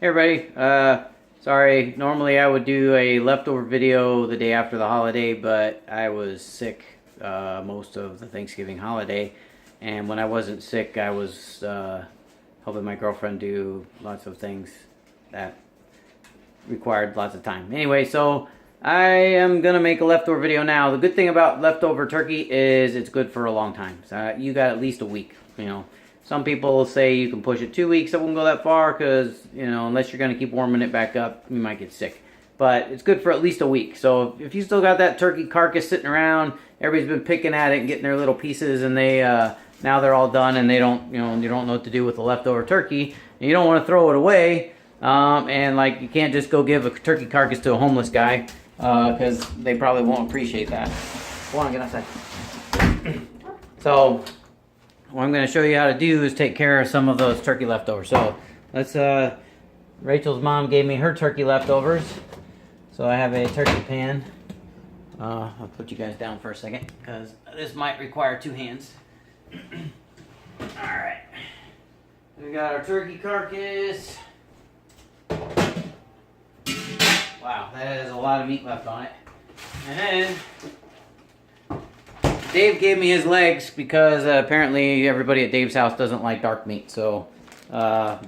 Hey everybody, sorry, normally I would do a leftover video the day after the holiday, but I was sick most of the Thanksgiving holiday, and when I wasn't sick I was helping my girlfriend do lots of things that required lots of time. Anyway, so I am going to make a leftover video now. The good thing about leftover turkey is it's good for a long time. So you got at least a week, you know. Some people say you can push it 2 weeks. I won't go that far because, you know, unless you're going to keep warming it back up, you might get sick. But it's good for at least a week. So if you still got that turkey carcass sitting around, everybody's been picking at it and getting their little pieces, and they now they're all done, and they don't, you don't know what to do with the leftover turkey, and you don't want to throw it away. And like, you can't just go give a turkey carcass to a homeless guy because they probably won't appreciate that. Go on, get outside. So what I'm going to show you how to do is take care of some of those turkey leftovers. So let's, Rachel's mom gave me her turkey leftovers. So I have a turkey pan. I'll put you guys down for a second because this might require two hands. Alright. We got our turkey carcass. Wow, that has a lot of meat left on it. And then Dave gave me his legs because apparently everybody at Dave's house doesn't like dark meat. So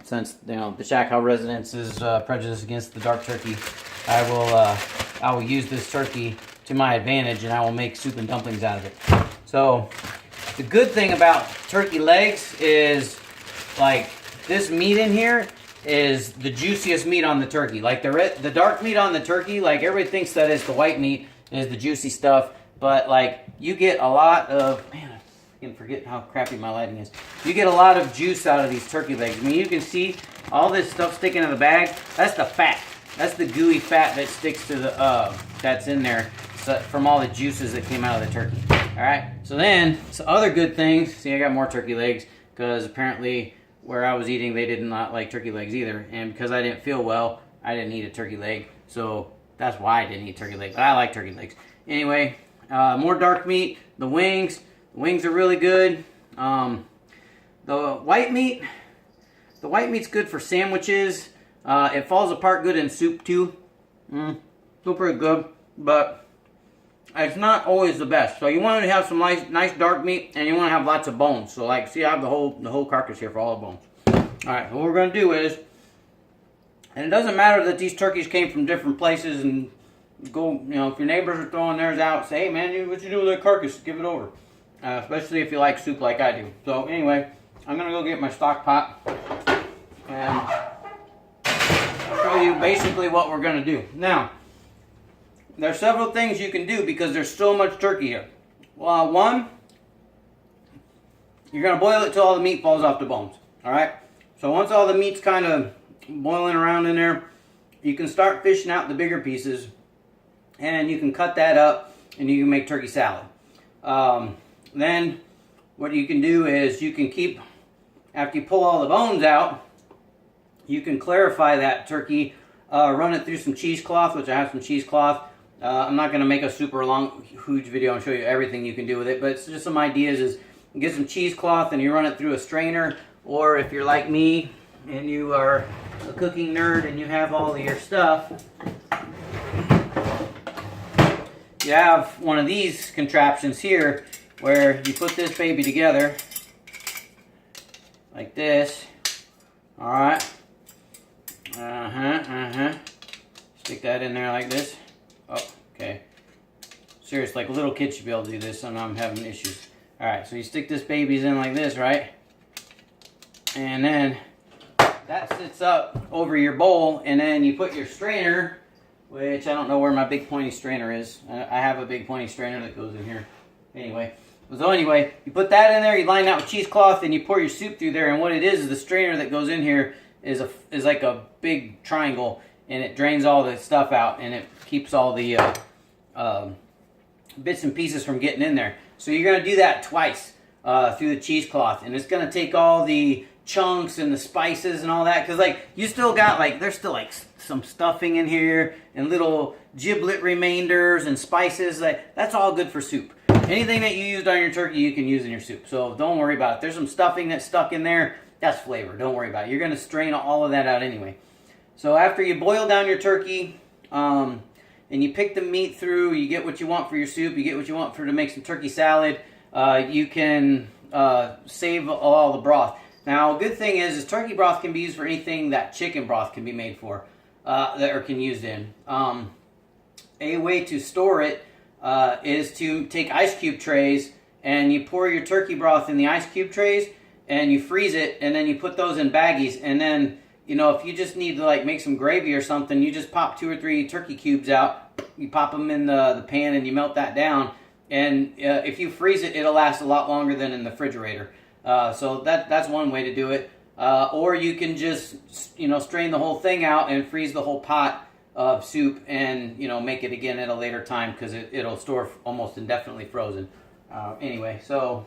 since the Shack House residents is prejudiced against the dark turkey, I will use this turkey to my advantage, and I will make soup and dumplings out of it. So the good thing about turkey legs is, like, this meat in here is the juiciest meat on the turkey. Like the dark meat on the turkey, like everybody thinks that is the white meat is the juicy stuff. But like, you get a lot of, man, I can forget how crappy my lighting is. You get a lot of juice out of these turkey legs. I mean, you can see all this stuff sticking in the bag. That's the fat. That's the gooey fat that sticks to the, that's in there from all the juices that came out of the turkey. All right. So then, some other good things. See, I got more turkey legs because apparently where I was eating, they did not like turkey legs either. And because I didn't feel well, I didn't eat a turkey leg. So that's why I didn't eat turkey leg. But I like turkey legs. Anyway. More dark meat. The wings are really good. The white meat's good for sandwiches. It falls apart good in soup too. Still pretty good, but it's not always the best. So you want to have some nice dark meat, and you want to have lots of bones. So like, see, I have the whole carcass here for all the bones. All right, so what we're going to do is, and it doesn't matter that these turkeys came from different places, and go, if your neighbors are throwing theirs out, say, hey man, what you do with that carcass? Give it over. Especially if you like soup like I do. So anyway, I'm going to go get my stock pot, and I'll show you basically what we're going to do. Now, there's several things you can do because there's so much turkey here. Well, one, you're going to boil it till all the meat falls off the bones. Alright? So once all the meat's kind of boiling around in there, you can start fishing out the bigger pieces. And you can cut that up and you can make turkey salad. Then what you can do is you can keep, after you pull all the bones out, you can clarify that turkey, run it through some cheesecloth, which I have some cheesecloth. I'm not going to make a super long, huge video and show you everything you can do with it, but it's just some ideas. Is you get some cheesecloth and you run it through a strainer, or if you're like me and you are a cooking nerd and you have all of your stuff, you have one of these contraptions here where you put this baby together like this. Alright. Stick that in there like this. Oh, okay. Serious, like little kids should be able to do this, and I'm having issues. Alright, so you stick this babies in like this, right? And then that sits up over your bowl, and then you put your strainer, which I don't know where my big pointy strainer is. I have a big pointy strainer that goes in here. Anyway, you put that in there, you line that with cheesecloth, and you pour your soup through there. And what it is the strainer that goes in here is like a big triangle, and it drains all the stuff out, and it keeps all the bits and pieces from getting in there. So you're going to do that twice through the cheesecloth, and it's going to take all the chunks and the spices and all that, because like you still got like there's still like some stuffing in here and little giblet remainders and spices. Like, that's all good for soup. Anything that you used on your turkey you can use in your soup, so don't worry about it. There's some stuffing that's stuck in there, that's flavor, don't worry about it. You're going to strain all of that out anyway. So after you boil down your turkey, and you pick the meat through, you get what you want for your soup, you get what you want to make some turkey salad, you can save all the broth. Now, a good thing is turkey broth can be used for anything that chicken broth can be made for, or can use in. A way to store it is to take ice cube trays and you pour your turkey broth in the ice cube trays and you freeze it, and then you put those in baggies, and then, you know, if you just need to like make some gravy or something, you just pop 2 or 3 turkey cubes out, you pop them in the pan and you melt that down, and if you freeze it, it'll last a lot longer than in the refrigerator. So that's one way to do it. Or you can just, you know, strain the whole thing out and freeze the whole pot of soup and, you know, make it again at a later time because it'll store almost indefinitely frozen. Anyway, so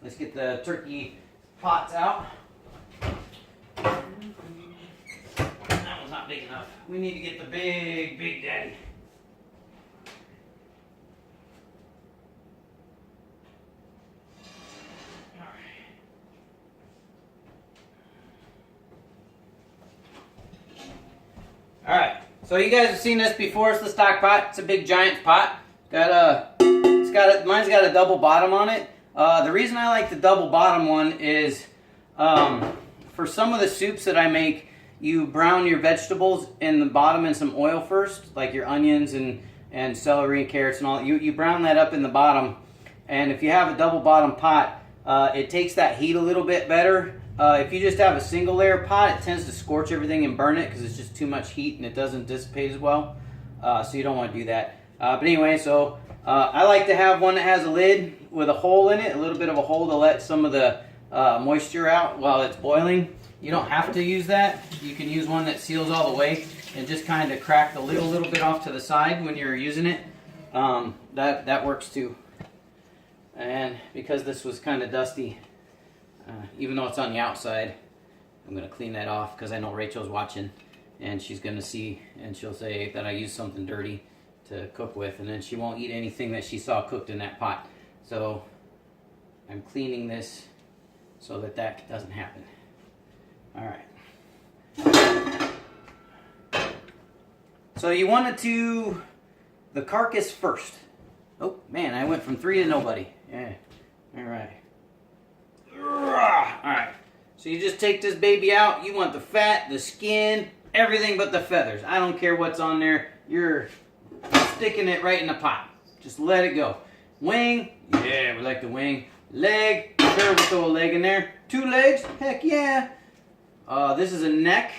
let's get the turkey pots out. That one's not big enough. We need to get the big daddy. Alright, so you guys have seen this before. It's the stock pot. It's a big giant pot. Mine's got a double bottom on it. The reason I like the double bottom one is for some of the soups that I make, you brown your vegetables in the bottom in some oil first, like your onions and celery and carrots and all. You brown that up in the bottom, and if you have a double bottom pot, it takes that heat a little bit better. If you just have a single layer pot, it tends to scorch everything and burn it because it's just too much heat and it doesn't dissipate as well. So you don't want to do that. But anyway, so I like to have one that has a lid with a hole in it, a little bit of a hole to let some of the moisture out while it's boiling. You don't have to use that. You can use one that seals all the way and just kind of crack the lid a little bit off to the side when you're using it. That works too. And because this was kind of dusty, even though it's on the outside, I'm going to clean that off because I know Rachel's watching and she's going to see and she'll say that I used something dirty to cook with, and then she won't eat anything that she saw cooked in that pot. So I'm cleaning this so that doesn't happen. Alright. So you want to do the carcass first. Oh man, I went from 3 to nobody. Yeah. Alright. Alright, so you just take this baby out. You want the fat, the skin, everything but the feathers. I don't care what's on there. You're sticking it right in the pot. Just let it go. Wing, yeah, we like the wing. Leg, sure, we'll throw a leg in there. 2 legs, heck yeah. This is a neck.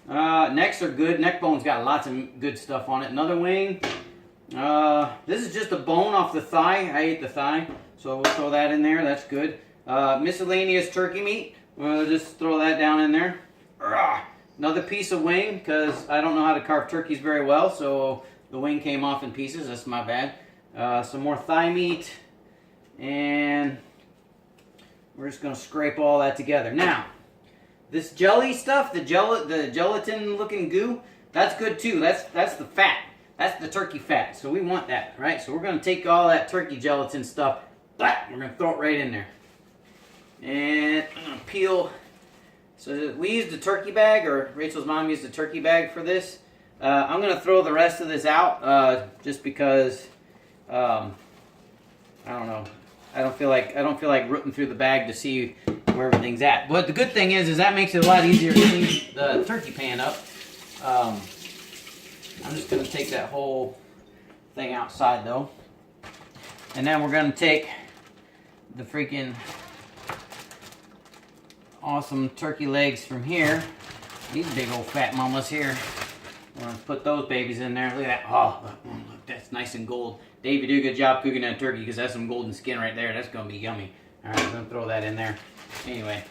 Necks are good. Neck bone's got lots of good stuff on it. Another wing. This is just a bone off the thigh. I ate the thigh, so we'll throw that in there. That's good. Miscellaneous turkey meat. We'll just throw that down in there. Another piece of wing, because I don't know how to carve turkeys very well, so the wing came off in pieces. That's my bad. Some more thigh meat, and we're just going to scrape all that together. Now, this jelly stuff, the gelatin-looking goo, that's good too. That's the fat. That's the turkey fat, so we want that, right? So we're going to take all that turkey gelatin stuff, we're going to throw it right in there. And I'm going to peel. So we used a turkey bag, or Rachel's mom used a turkey bag for this. I'm going to throw the rest of this out just because I don't know. I don't feel like rooting through the bag to see where everything's at. But the good thing is that makes it a lot easier to clean the turkey pan up. I'm just going to take that whole thing outside though, and then we're going to take the freaking awesome turkey legs from here. These big old fat mamas here. We're going to put those babies in there. Look at that. Oh, look, that's nice and gold. Dave, you do a good job cooking that turkey because that's some golden skin right there. That's going to be yummy. All right, I'm going to throw that in there. Anyway.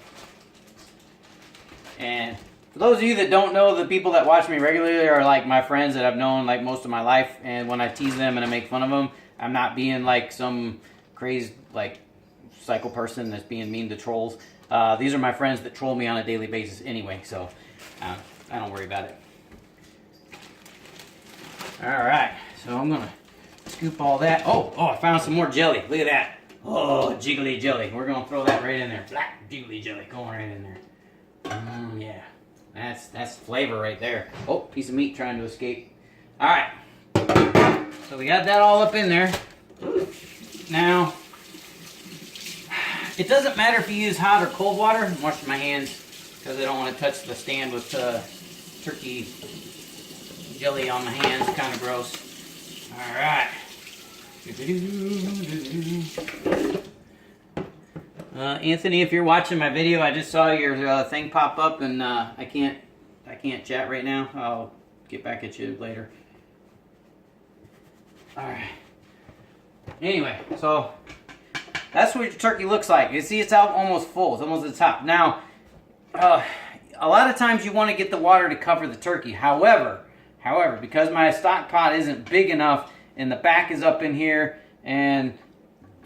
And for those of you that don't know, the people that watch me regularly are like my friends that I've known like most of my life. And when I tease them and I make fun of them, I'm not being like some crazy like psycho person that's being mean to trolls. These are my friends that troll me on a daily basis anyway, so I don't worry about it. Alright, so I'm going to scoop all that. Oh, I found some more jelly. Look at that. Oh, jiggly jelly. We're going to throw that right in there. Black jiggly jelly going right in there. Yeah. That's flavor right there. Oh, piece of meat trying to escape. All right. So we got that all up in there. Now, it doesn't matter if you use hot or cold water. I'm washing my hands because I don't want to touch the stand with turkey jelly on my hands. Kind of gross. All right. Anthony, if you're watching my video, I just saw your thing pop up, and I can't chat right now. I'll get back at you later. All right. Anyway, so that's what your turkey looks like. You see, it's out almost full. It's almost at the top. Now, a lot of times you want to get the water to cover the turkey. However, because my stock pot isn't big enough, and the back is up in here, and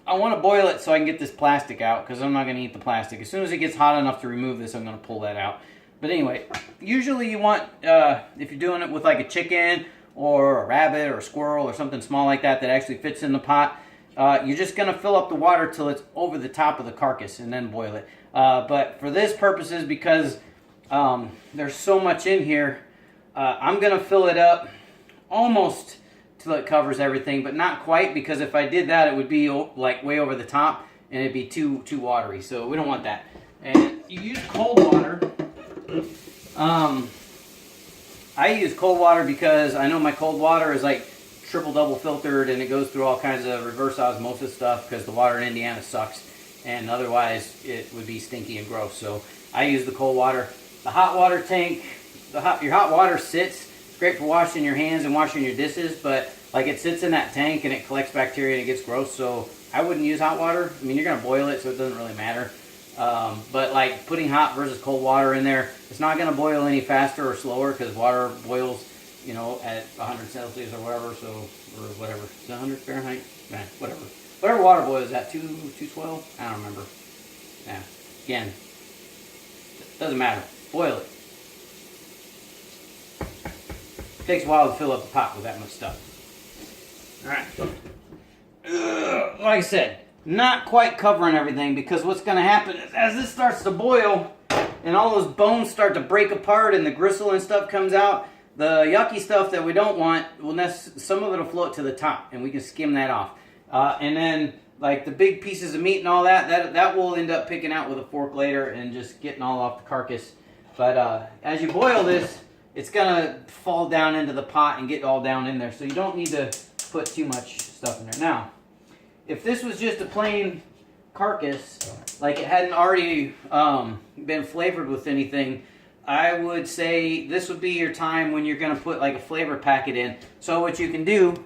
I want to boil it so I can get this plastic out, because I'm not going to eat the plastic. As soon as it gets hot enough to remove this, I'm going to pull that out. But anyway, usually you want, if you're doing it with like a chicken or a rabbit or a squirrel or something small like that that actually fits in the pot, you're just going to fill up the water till it's over the top of the carcass and then boil it. But for this purposes, because there's so much in here, I'm going to fill it up almost till it covers everything, but not quite, because if I did that, it would be like way over the top and it'd be too watery. So we don't want that. And you use cold water. I use cold water because I know my cold water is like triple double filtered, and it goes through all kinds of reverse osmosis stuff because the water in Indiana sucks, and otherwise it would be stinky and gross. So I use the cold water. The hot water tank, your hot water sits. It's great for washing your hands and washing your dishes, but like it sits in that tank and it collects bacteria and it gets gross. So I wouldn't use hot water. I mean, you're gonna boil it, so it doesn't really matter. But like putting hot versus cold water in there, it's not going to boil any faster or slower, because water boils, you know, at 100 Celsius or whatever, so, or whatever. Is that 100 Fahrenheit? Nah, whatever. Whatever water boils at, 212? I don't remember. Yeah. Again, doesn't matter. Boil it. It takes a while to fill up the pot with that much stuff. Alright. Like I said, not quite covering everything, because what's going to happen is as this starts to boil and all those bones start to break apart and the gristle and stuff comes out, the yucky stuff that we don't want, some of it will float to the top and we can skim that off. And then like the big pieces of meat and all that will end up picking out with a fork later and just getting all off the carcass. But as you boil this, it's going to fall down into the pot and get all down in there. So you don't need to put too much stuff in there. Now, if this was just a plain carcass, like it hadn't already been flavored with anything, I would say this would be your time when you're going to put like a flavor packet in. So what you can do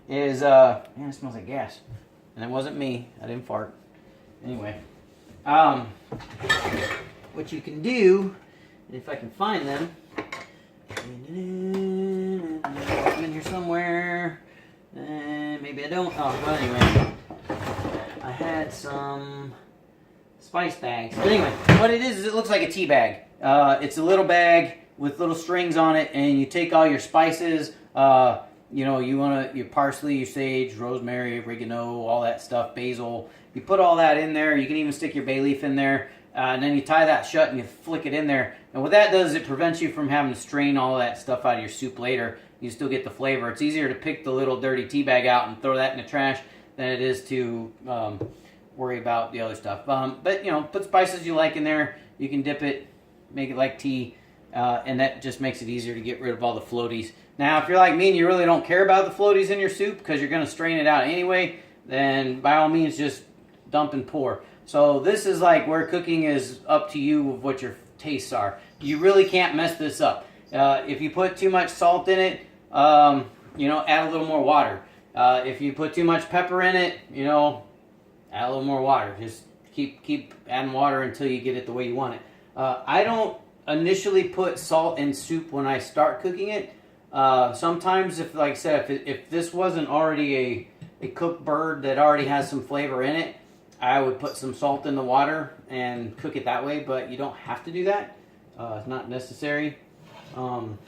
is, man, it smells like gas. And it wasn't me. I didn't fart. Anyway, what you can do, if I can find them, I'm in here somewhere. Maybe I don't. Oh, well, anyway. I had some spice bags. But anyway, what it is it looks like a tea bag. It's a little bag with little strings on it, and you take all your spices. You know, you want your parsley, your sage, rosemary, oregano, all that stuff, basil. You put all that in there. You can even stick your bay leaf in there. And then you tie that shut and you flick it in there. And what that does is it prevents you from having to strain all that stuff out of your soup later. You still get the flavor. It's easier to pick the little dirty tea bag out and throw that in the trash than it is to worry about the other stuff. But, you know, put spices you like in there. You can dip it, make it like tea, and that just makes it easier to get rid of all the floaties. Now, if you're like me and you really don't care about the floaties in your soup because you're going to strain it out anyway, then by all means just dump and pour. So this is like where cooking is up to you of what your tastes are. You really can't mess this up. If you put too much salt in it, you know, add a little more water. If you put too much pepper in it, you know, add a little more water. Just keep adding water until you get it the way you want it. I don't initially put salt in soup when I start cooking it. Sometimes, if like I said, if this wasn't already a cooked bird that already has some flavor in it, I would put some salt in the water and cook it that way, but you don't have to do that. It's not necessary. So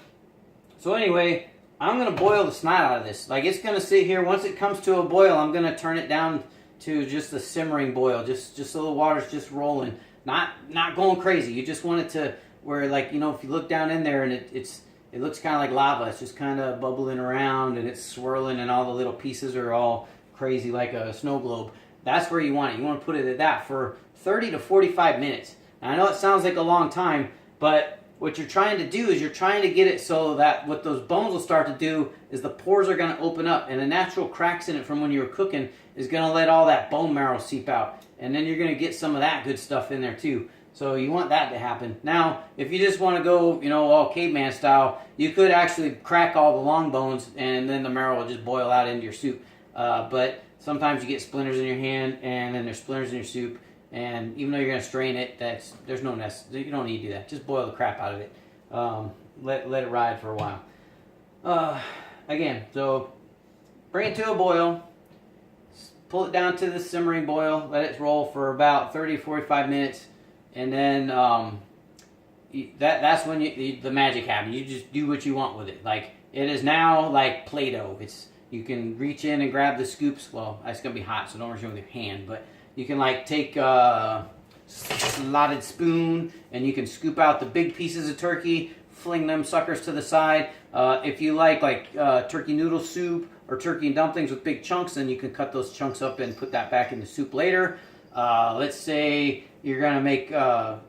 anyway, I'm going to boil the snot out of this. Like, it's going to sit here. Once it comes to a boil, I'm going to turn it down to just a simmering boil, just so the water's just rolling. Not going crazy. You just want it to where like, you know, if you look down in there and it looks kind of like lava. It's just kind of bubbling around and it's swirling and all the little pieces are all crazy like a snow globe. That's where you want it. You want to put it at that for 30 to 45 minutes. Now, I know it sounds like a long time, but what you're trying to do is you're trying to get it so that what those bones will start to do is the pores are going to open up, and the natural cracks in it from when you were cooking is going to let all that bone marrow seep out. And then you're going to get some of that good stuff in there too. So you want that to happen. Now, if you just want to go, you know, all caveman style, you could actually crack all the long bones and then the marrow will just boil out into your soup. But sometimes you get splinters in your hand and then there's splinters in your soup. And even though you're going to strain it, there's no you don't need to do that. Just boil the crap out of it. Let it ride for a while. Again, so bring it to a boil. Pull it down to the simmering boil. Let it roll for about 30 to 45 minutes. And then that's when the magic happens. You just do what you want with it. Like, it is now like Play-Doh. You can reach in and grab the scoops. Well, it's going to be hot, so don't reach in with your hand. But you can like take a slotted spoon and you can scoop out the big pieces of turkey, fling them suckers to the side. If you like turkey noodle soup or turkey and dumplings with big chunks, then you can cut those chunks up and put that back in the soup later. Let's say you're going to make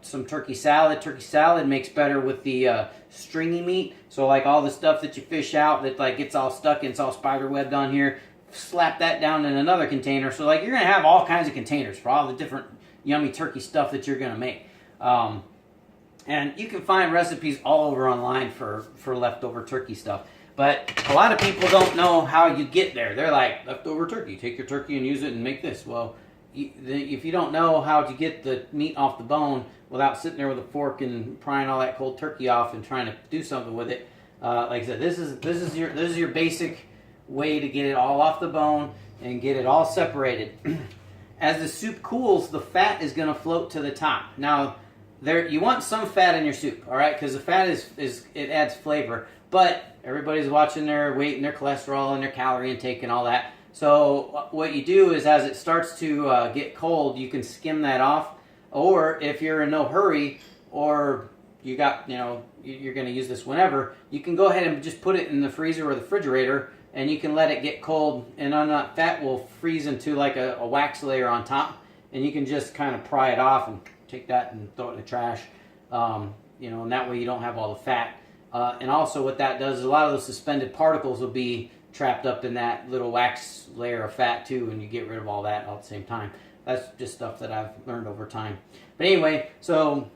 some turkey salad. Turkey salad makes better with the stringy meat. So like all the stuff that you fish out that like gets all stuck and it's all spider webbed on here, slap that down in another container. So like you're going to have all kinds of containers for all the different yummy turkey stuff that you're going to make. And you can find recipes all over online for leftover turkey stuff. But a lot of people don't know how you get there. They're like, leftover turkey, take your turkey and use it and make this. Well, if you don't know how to get the meat off the bone without sitting there with a fork and prying all that cold turkey off and trying to do something with it, like I said, this is your basic way to get it all off the bone and get it all separated. As the soup cools, the fat is going to float to the top. Now, you want some fat in your soup, all right? Because the fat it adds flavor. But everybody's watching their weight and their cholesterol and their calorie intake and all that. So what you do is, as it starts to get cold, you can skim that off. Or if you're in no hurry, or you're going to use this whenever, you can go ahead and just put it in the freezer or the refrigerator, and you can let it get cold, and on that fat will freeze into like a wax layer on top, and you can just kind of pry it off and take that and throw it in the trash, and that way you don't have all the fat. And also what that does is a lot of those suspended particles will be trapped up in that little wax layer of fat too, and you get rid of all that all at the same time. That's just stuff that I've learned over time. But anyway, so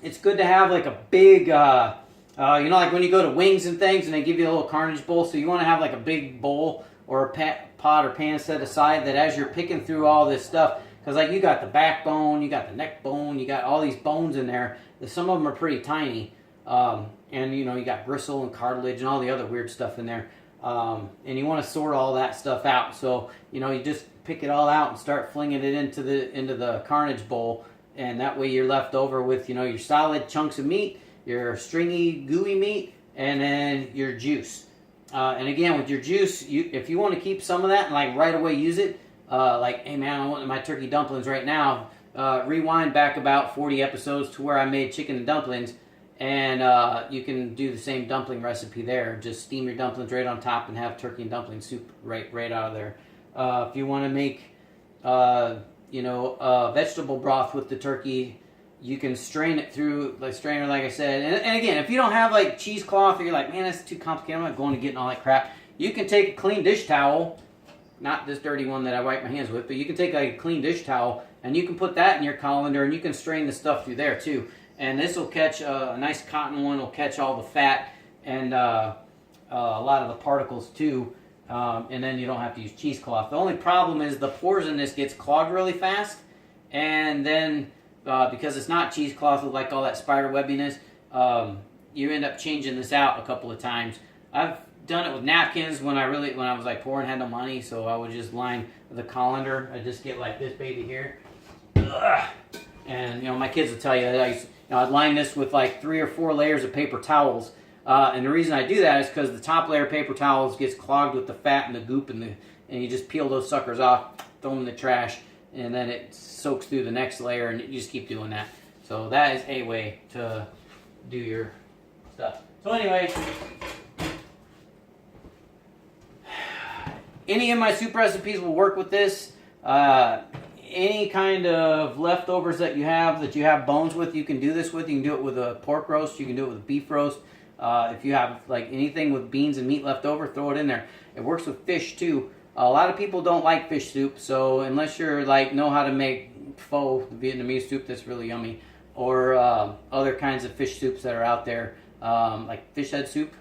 it's good to have like a big, like when you go to Wings and things and they give you a little carnage bowl, so you want to have like a big bowl or a pot or pan set aside that as you're picking through all this stuff, because like you got the backbone, you got the neck bone, you got all these bones in there. Some of them are pretty tiny, and you got gristle and cartilage and all the other weird stuff in there. And you want to sort all that stuff out. So you just pick it all out and start flinging it into the carnage bowl, and that way you're left over with your solid chunks of meat, your stringy gooey meat, and then your juice. And again, with your juice, if you want to keep some of that and like right away use it, like, hey man, I want my turkey dumplings right now. Rewind back about 40 episodes to where I made chicken and dumplings, and you can do the same dumpling recipe there. Just steam your dumplings right on top and have turkey and dumpling soup right out of there. If you want to make vegetable broth with the turkey, you can strain it through the strainer, like I said. And again, if you don't have like cheesecloth, or you're like, man, that's too complicated, I'm not going to getting all that crap, you can take a clean dish towel, not this dirty one that I wipe my hands with, but you can take like a clean dish towel and you can put that in your colander and you can strain the stuff through there too. And this will catch, a nice cotton one will catch all the fat and a lot of the particles too. And then you don't have to use cheesecloth. The only problem is the pores in this gets clogged really fast, and then because it's not cheesecloth with like all that spider webbiness, you end up changing this out a couple of times. I've done it with napkins when I was like poor and had no money, so I would just line the colander. I just get like this baby here. Ugh. And my kids will tell you that I'd line this with like 3 or 4 layers of paper towels. And the reason I do that is because the top layer of paper towels gets clogged with the fat and the goop, and you just peel those suckers off, throw them in the trash, and then it soaks through the next layer, and you just keep doing that. So that is a way to do your stuff. So anyway, any of my soup recipes will work with this. Any kind of leftovers that you have bones with, you can do this with. You can do it with a pork roast. You can do it with a beef roast. If you have like anything with beans and meat left over, throw it in there. It works with fish too. A lot of people don't like fish soup, so unless you're like know how to make pho, Vietnamese soup that's really yummy, or other kinds of fish soups that are out there, like fish head soup,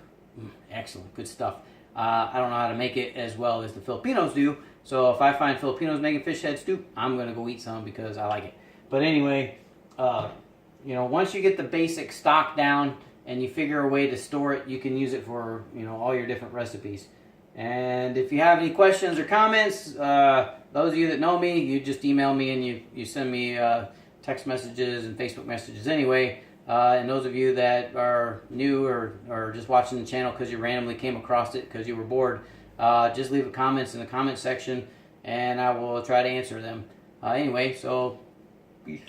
excellent, good stuff. I don't know how to make it as well as the Filipinos do, so if I find Filipinos making fish head soup, I'm gonna go eat some because I like it. But anyway, once you get the basic stock down and you figure a way to store it, you can use it for all your different recipes. And if you have any questions or comments, those of you that know me, you just email me and you send me text messages and Facebook messages anyway. And those of you that are new or just watching the channel because you randomly came across it because you were bored, just leave comments in the comment section and I will try to answer them. Anyway, so peace.